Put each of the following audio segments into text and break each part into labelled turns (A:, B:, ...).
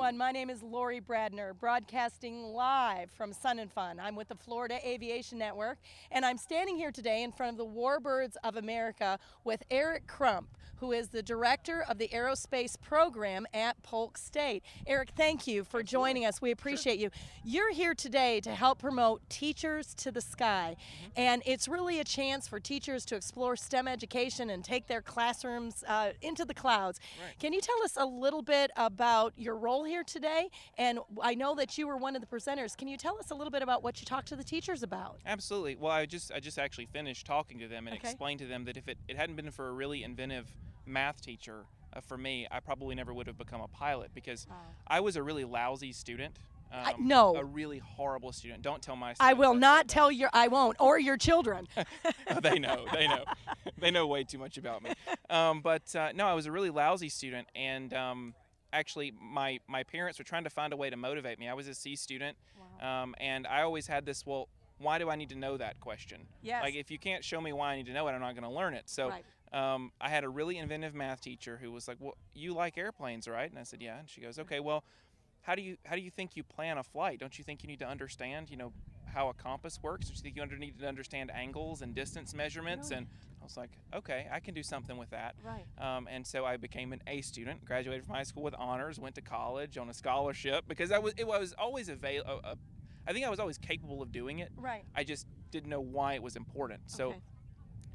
A: everyone. My name is Lori Bradner, broadcasting live from Sun and Fun. I'm with the Florida Aviation Network, and I'm standing here today in front of the Warbirds of America with Eric Crump, who is the director of the aerospace program at Polk State. Eric, thank you for joining us. We appreciate you. You're here today to help promote Teachers to the Sky, and it's really a chance for teachers to explore STEM education and take their classrooms into the clouds.
B: Right.
A: Can you tell us a little bit about your role here today? And I know that you were one of the presenters. Can you tell us a little bit about what you talked to the teachers about?
B: Absolutely. Well, I just actually finished talking to them and
A: Okay.
B: explained to them that if it hadn't been for a really inventive math teacher for me, I probably never would have become a pilot because I was a really lousy student.
A: No.
B: A really horrible student. Don't tell my students.
A: I will
B: I
A: not
B: said
A: tell your, I won't, or your children.
B: that. They know. They know way too much about me. No, I was a really lousy student, and actually my parents were trying to find a way to motivate me. I was a C student, and I always had this, well, why do I need to know that question?
A: Yes.
B: Like, if you can't show me why I need to know it, I'm not going to learn it. So
A: Right.
B: I had a really inventive math teacher who was like, well, you like airplanes, right? And I said, yeah. And she goes, okay, well, how do you think you plan a flight? Don't you think you need to understand, how a compass works? Don't you think you need to understand angles and distance measurements?
A: Brilliant.
B: And I was like, okay, I can do something with that.
A: Right.
B: And so I became an A student, graduated from high school with honors, went to college on a scholarship because it was always I think I was always capable of doing it.
A: Right.
B: I just didn't know why it was important. So
A: Okay.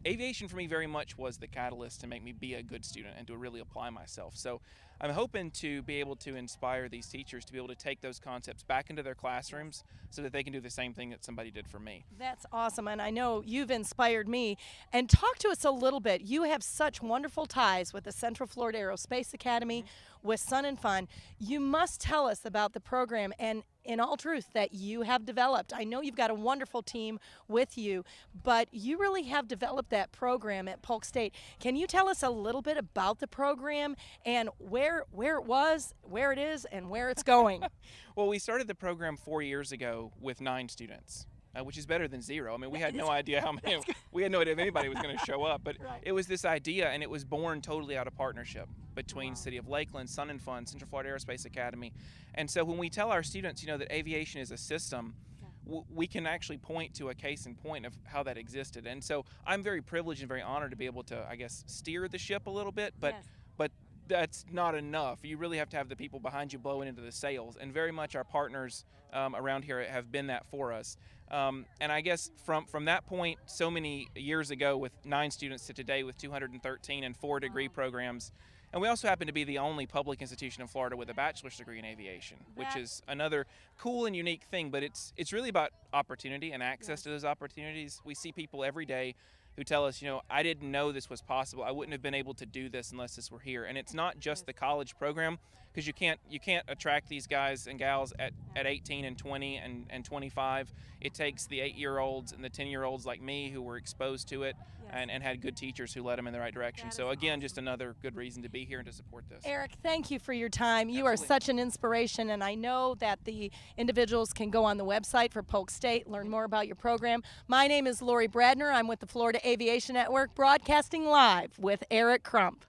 B: aviation for me very much was the catalyst to make me be a good student and to really apply myself. So I'm hoping to be able to inspire these teachers to be able to take those concepts back into their classrooms so that they can do the same thing that somebody did for me.
A: That's awesome, and I know you've inspired me. And talk to us a little bit. You have such wonderful ties with the Central Florida Aerospace Academy, with Sun and Fun. You must tell us about the program and, in all truth, that you have developed. I know you've got a wonderful team with you, but you really have developed that program at Polk State. Can you tell us a little bit about the program and where it was, where it is, and where it's going?
B: Well, we started the program 4 years ago with 9 students. Which is better than 0. I mean, we had no idea how many. We had no idea if anybody was going to show up, but
A: Right.
B: it was this idea, and it was born totally out of partnership between City of Lakeland, Sun and Fun, Central Florida Aerospace Academy. And so when we tell our students, that aviation is a system, we can actually point to a case in point of how that existed. And so I'm very privileged and very honored to be able to, I guess, steer the ship a little bit, but
A: Yes.
B: but that's not enough. You really have to have the people behind you blowing into the sails, and very much our partners around here have been that for us. And I guess from that point, so many years ago with 9 students to today with 213 and 4 degree programs. And we also happen to be the only public institution in Florida with a bachelor's degree in aviation, which is another cool and unique thing. But it's really about opportunity and access to those opportunities. We see people every day who tell us, I didn't know this was possible. I wouldn't have been able to do this unless this were here. And it's not just the college program, because you can't attract these guys and gals at 18 and 20 and 25. It takes the 8-year-olds and the 10-year-olds like me who were exposed to it and had good teachers who led them in the right direction. So again, just another good reason to be here and to support this.
A: Eric, thank you for your time. You are
B: Absolutely.
A: such an inspiration, and I know that the individuals can go on the website for Polk State, learn more about your program. My name is Lori Bradner. I'm with the Florida Aviation Network, broadcasting live with Eric Crump.